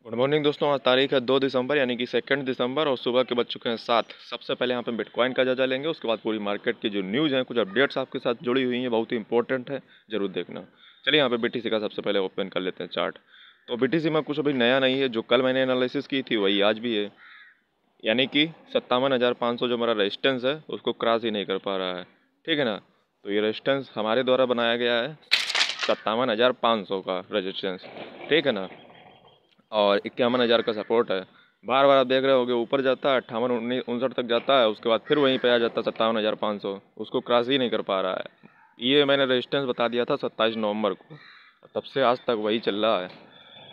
Good morning दोस्तों। आज तारीख है 2 दिसंबर यानी कि 2 दिसंबर और सुबह के बज चुके हैं 7। सबसे पहले यहाँ पे बिटकॉइन का जायजा लेंगे, उसके बाद पूरी मार्केट की जो न्यूज़ है, कुछ अपडेट्स आपके साथ जुड़ी हुई हैं, बहुत ही इंपॉर्टेंट है, जरूर देखना। चलिए यहाँ पे बीटीसी का सबसे पहले ओपन कर लेते हैं चार्ट। तो बीटीसी में कुछ अभी नया नहीं है, जो कल मैंने एनालिसिस की थी वही आज भी है, यानी कि 57,500 जो हमारा रेजिस्टेंस है उसको क्रॉस ही नहीं कर पा रहा है। ठीक है ना। तो ये रेजिस्टेंस हमारे द्वारा बनाया गया है 57,500 का रेजिस्टेंस। ठीक है ना। और 51,000 का सपोर्ट है। बार बार आप देख रहे होगे ऊपर जाता है 58-59 तक जाता है, उसके बाद फिर वहीं पे आ जाता है 57,500, उसको क्रॉस ही नहीं कर पा रहा है। ये मैंने रेजिस्टेंस बता दिया था 27 नवंबर को, तब से आज तक वही चल रहा है।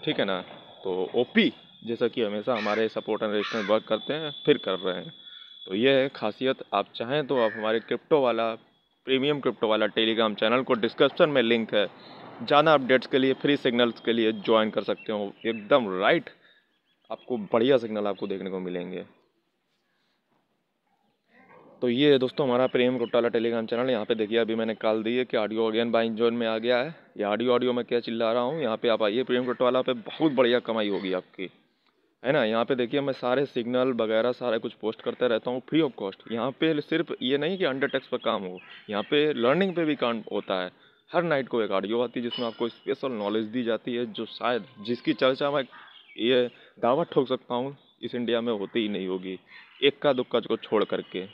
ठीक है ना। तो ओपी जैसा कि हमेशा हमारे सपोर्ट एंड रेजिस्टेंस वर्क करते हैं, फिर कर रहे हैं। तो ये है खासियत। आप चाहें तो आप हमारे क्रिप्टो वाला, प्रीमियम क्रिप्टो वाला टेलीग्राम चैनल को डिस्क्रिप्शन में लिंक है, ज़्यादा अपडेट्स के लिए, फ्री सिग्नल्स के लिए ज्वाइन कर सकते हो। एकदम राइट, आपको बढ़िया सिग्नल आपको देखने को मिलेंगे। तो ये है दोस्तों हमारा प्रीमियम क्रिप्टो वाला टेलीग्राम चैनल। यहाँ पे देखिए अभी मैंने कॉल दी है कि ऑडियो अगेन बाइंग जोन में आ गया है। ये ऑडियो में क्या चिल्ला रहा हूँ, यहाँ पे आप आइए प्रीमियम क्रिप्टो वाला पे, बहुत बढ़िया कमाई होगी आपकी, है ना। यहाँ पे देखिए मैं सारे सिग्नल वगैरह सारा कुछ पोस्ट करते रहता हूँ फ्री ऑफ कॉस्ट। यहाँ पे सिर्फ ये नहीं कि अंडर टेक्स पर काम हो, यहाँ पे लर्निंग पे भी काम होता है। हर नाइट को एक ऑडियो आती है जिसमें आपको स्पेशल नॉलेज दी जाती है, जो शायद जिसकी चर्चा मैं ये दावा ठोक सकता हूँ इस इंडिया में होती ही नहीं होगी, इक्का दुक्का को छोड़ करके।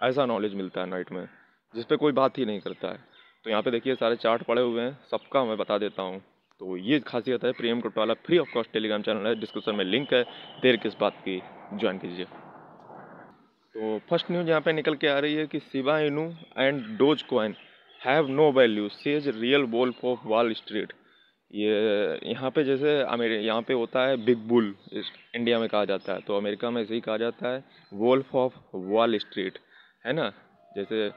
ऐसा नॉलेज मिलता है नाइट में जिस पे कोई बात ही नहीं करता है। तो यहाँ पे देखिए सारे चार्ट पड़े हुए हैं, सबका मैं बता देता हूँ। तो ये खासियत है प्रीमियम क्रिप्टो वाला, free of cost Telegram channel है, डिस्क्रिप्शन में लिंक है, देर किस बात की, ज्वाइन कीजिए। तो फर्स्ट न्यूज़ यहाँ पे निकल के आ रही है कि Shiba Inu and Doge coin have no value says real Wolf of Wall Street. ये यहाँ पे जैसे यहाँ पे होता है बिग बुल, इंडिया में कहा जाता है, तो अमेरिका में ऐसे ही कहा जाता है वोल्फ ऑफ वॉल स्ट्रीट, है ना। जैसे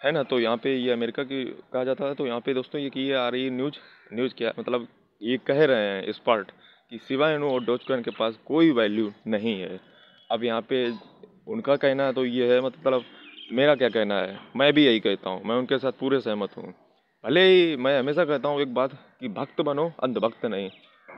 है ना, तो यहाँ पे ये अमेरिका की कहा जाता है। तो यहाँ पे दोस्तों ये आ रही है न्यूज़। न्यूज़ क्या मतलब, ये कह रहे हैं इस पार्ट कि शिबा इनू और डोज कॉइन के पास कोई वैल्यू नहीं है। अब यहाँ पे उनका कहना है तो ये है, मतलब मेरा क्या कहना है, मैं भी यही कहता हूँ, मैं उनके साथ पूरे सहमत हूँ। भले ही मैं हमेशा कहता हूँ एक बात कि भक्त बनो अंधभक्त नहीं,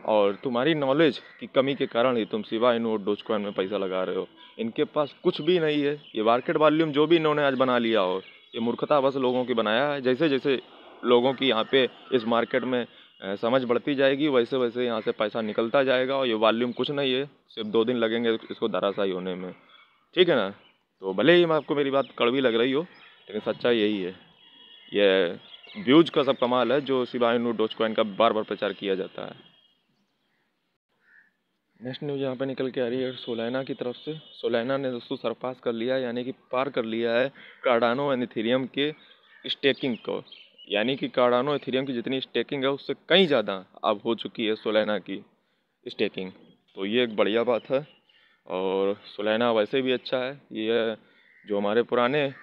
और तुम्हारी नॉलेज की कमी के कारण ही तुम शिबा इनू और डोजकॉइन में पैसा लगा रहे हो। इनके पास कुछ भी नहीं है। ये मार्केट वॉल्यूम जो भी इन्होंने आज बना लिया हो, ये मूर्खता बस लोगों की बनाया है। जैसे जैसे लोगों की यहाँ पे इस मार्केट में समझ बढ़ती जाएगी, वैसे वैसे यहाँ से पैसा निकलता जाएगा, और ये वॉल्यूम कुछ नहीं है, सिर्फ 2 दिन लगेंगे इसको धराशायी होने में। ठीक है ना। तो भले ही मैं आपको मेरी बात कड़वी लग रही हो, लेकिन सच्चाई यही है। ये व्यूज का सब कमाल है जो शिबा इनू डोजकॉइन का बार बार प्रचार किया जाता है। नेक्स्ट न्यूज़ यहाँ पे निकल के आ रही है सोलाना की तरफ से। सोलाना ने दोस्तों सरपास कर लिया, यानी कि पार कर लिया है कार्डानो एंड इथेरियम के स्टेकिंग को। यानी कि कार्डानो इथेरियम की जितनी स्टेकिंग है उससे कहीं ज़्यादा अब हो चुकी है सोलाना की स्टेकिंग। तो ये एक बढ़िया बात है। और सोलाना वैसे भी अच्छा है। ये जो हमारे पुराने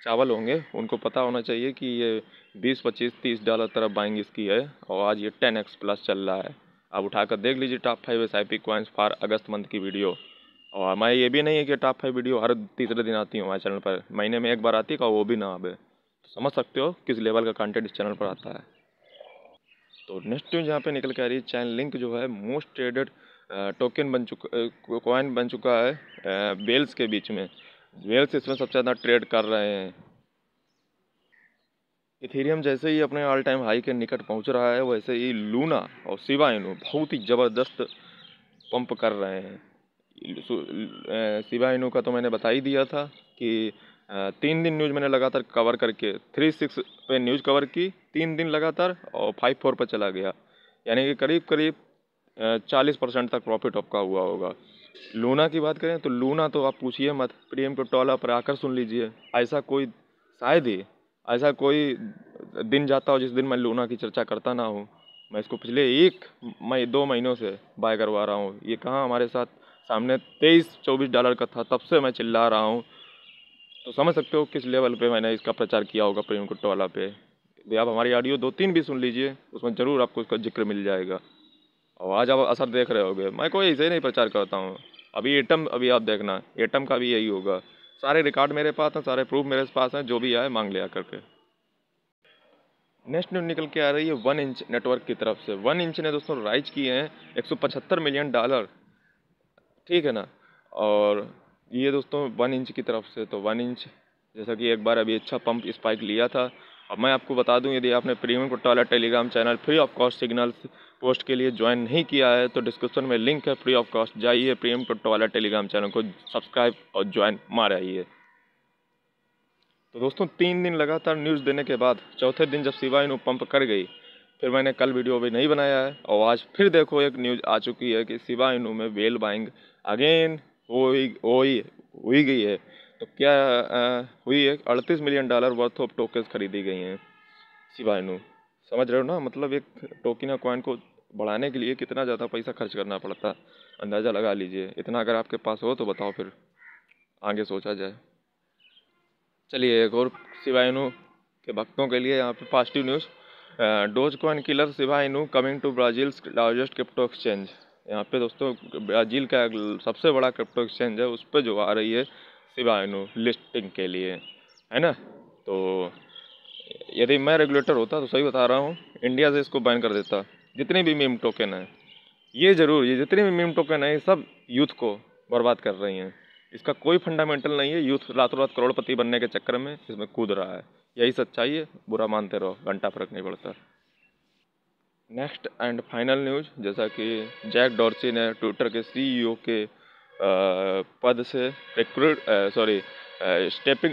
चावल होंगे उनको पता होना चाहिए कि ये 20, 25, 30 डॉलर तरफ बाइंग इसकी है, और आज ये 10x प्लस चल रहा है। आप उठाकर देख लीजिए top 5 SIP coins for August month की वीडियो। और मैं ये भी नहीं है कि टॉप 5 वीडियो हर तीसरे दिन आती है हमारे चैनल पर, महीने में एक बार आती है, और वो भी ना आवे, तो समझ सकते हो किस लेवल का कंटेंट इस चैनल पर आता है। तो नेक्स्ट न्यूज यहाँ पे निकल के आ रही है, चैन लिंक जो है मोस्ट ट्रेडेड टोकन बन चुका, कॉइन बन चुका है वेल्स के बीच में। वेल्स इसमें सबसे ज़्यादा ट्रेड कर रहे हैं। इथेरियम जैसे ही अपने ऑल टाइम हाई के निकट पहुंच रहा है, वैसे ही लूना और शिबा इनू बहुत ही ज़बरदस्त पंप कर रहे हैं। शिबा इनू का तो मैंने बता ही दिया था कि 3 दिन न्यूज़ मैंने लगातार कवर करके 3-6 पे न्यूज़ कवर की, 3 दिन लगातार, और 5-4 पर चला गया, यानी कि करीब करीब 40% तक प्रॉफिट आपका हुआ होगा। लूना की बात करें तो लूना तो आप पूछिए मत, प्रीमियम क्रिप्टो वाला पर आकर सुन लीजिए। ऐसा कोई, शायद ही ऐसा कोई दिन जाता हो जिस दिन मैं लूना की चर्चा करता ना हूँ। मैं इसको पिछले 1 2 महीनों से बाय करवा रहा हूँ। ये कहाँ हमारे साथ सामने 23-24 डॉलर का था, तब से मैं चिल्ला रहा हूँ। तो समझ सकते हो किस लेवल पे मैंने इसका प्रचार किया होगा प्रीमियम क्रिप्टो वाला पे। भी आप हमारी ऑडियो 2-3 भी सुन लीजिए, उसमें ज़रूर आपको इसका जिक्र मिल जाएगा। और आज आप असर देख रहे होगे, मैं कोई ऐसे ही नहीं प्रचार करता हूँ। अभी एटम, अभी आप देखना एटम का भी यही होगा। सारे रिकॉर्ड मेरे पास हैं, सारे प्रूफ मेरे पास हैं, जो भी आए मांग लिया करके। नेक्स्ट न्यूज निकल के आ रही है 1 इंच नेटवर्क की तरफ से। 1 इंच ने दोस्तों राइज किए हैं $175 मिलियन, ठीक है ना। और ये दोस्तों 1 इंच की तरफ से, तो 1 इंच जैसा कि एक बार अभी अच्छा पंप स्पाइक लिया था। अब मैं आपको बता दूं, यदि आपने प्रीमियम कोट्टा वाला Telegram channel free of cost signal post के लिए ज्वाइन नहीं किया है तो डिस्क्रिप्शन में लिंक है, फ्री ऑफ कॉस्ट जाइए प्रीमियम कोट्टा वाला टेलीग्राम चैनल को सब्सक्राइब और ज्वाइन मारिए। तो दोस्तों 3 दिन लगातार न्यूज़ देने के बाद चौथे दिन जब शिबा इनू पंप कर गई, फिर मैंने कल वीडियो भी नहीं बनाया है और आज फिर देखो एक न्यूज़ आ चुकी है कि शिबा इनू में वेल बाइंग अगेन हुई गई है। तो क्या हुई है, $38 मिलियन वर्थ ऑफ टोकन्स खरीदी गई हैं शिबा इनू। समझ रहे हो ना, मतलब एक टोकिना कॉइन को बढ़ाने के लिए कितना ज़्यादा पैसा खर्च करना पड़ता, अंदाज़ा लगा लीजिए। इतना अगर आपके पास हो तो बताओ, फिर आगे सोचा जाए। चलिए एक और शिबा इनू के भक्तों के लिए यहाँ पे positive news. Dogecoin killer Shiba Inu coming to Brazil's largest crypto exchange. यहाँ पे दोस्तों ब्राज़ील का सबसे बड़ा क्रिप्टो एक्सचेंज है, उस पर जो आ रही है शिबा इनू लिस्टिंग के लिए, है ना। तो यदि मैं रेगुलेटर होता तो सही बता रहा हूँ, इंडिया से इसको बैन कर देता। जितने भी मीम टोकन हैं, ये ज़रूर, ये जितने भी मीम टोकन हैं, ये सब यूथ को बर्बाद कर रही हैं। इसका कोई फंडामेंटल नहीं है, यूथ रातों रात करोड़पति बनने के चक्कर में इसमें कूद रहा है। यही सच्चाई है, बुरा मानते रहो, घंटा फर्क नहीं पड़ता। नेक्स्ट एंड फाइनल न्यूज़, जैसा कि जैक डॉर्सी ने ट्विटर के सीईओ के पद से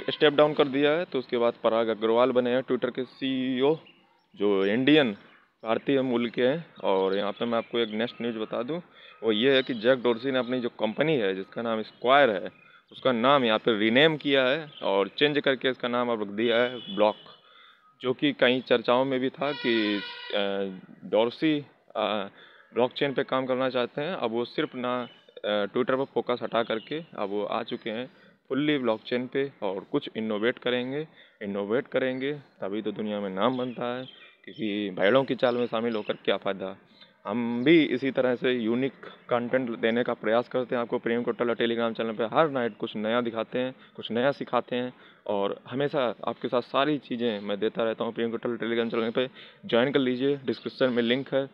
स्टेप डाउन कर दिया है। तो उसके बाद पराग अग्रवाल बने हैं ट्विटर के सीईओ, जो इंडियन भारतीय मूल के हैं। और यहाँ पे मैं आपको एक नेक्स्ट न्यूज़ बता दूँ, वो ये है कि जैक डॉर्सी ने अपनी जो कंपनी है जिसका नाम स्क्वायर है, उसका नाम यहाँ पे रीनेम किया है और चेंज करके इसका नाम अब रख दिया है ब्लॉक। जो कि कई चर्चाओं में भी था कि डॉर्सी ब्लॉकचेन पे काम करना चाहते हैं। अब वो सिर्फ ना ट्विटर पर फोकस हटा करके अब वो आ चुके हैं फुल्ली ब्लॉकचेन पे और कुछ इनोवेट करेंगे तभी तो दुनिया में नाम बनता है। क्योंकि भेड़ों की चाल में शामिल होकर क्या फ़ायदा। हम भी इसी तरह से यूनिक कंटेंट देने का प्रयास करते हैं। आपको प्रीमियम कोट्टा टेलीग्राम चैनल पे हर नाइट कुछ नया दिखाते हैं, कुछ नया सिखाते हैं और हमेशा आपके साथ सारी चीज़ें मैं देता रहता हूँ। प्रीमियम कोट्टा टेलीग्राम चैनल पे ज्वाइन कर लीजिए, डिस्क्रिप्शन में लिंक है,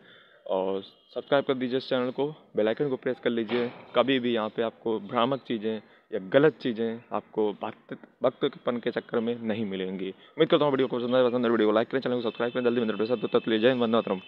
और सब्सक्राइब कर दीजिए इस चैनल को, बेल आइकन को प्रेस कर लीजिए। कभी भी यहाँ पे आपको भ्रामक चीज़ें या गलत चीज़ें आपको वक्तपन के चक्कर में नहीं मिलेंगी। उम्मीद करता हूँ वीडियो को पसंद है, वीडियो को लाइक करें, चैनल को सब्सक्राइब करें, जल्दी मिलते हैं। जय हिंद, वंदे मातरम।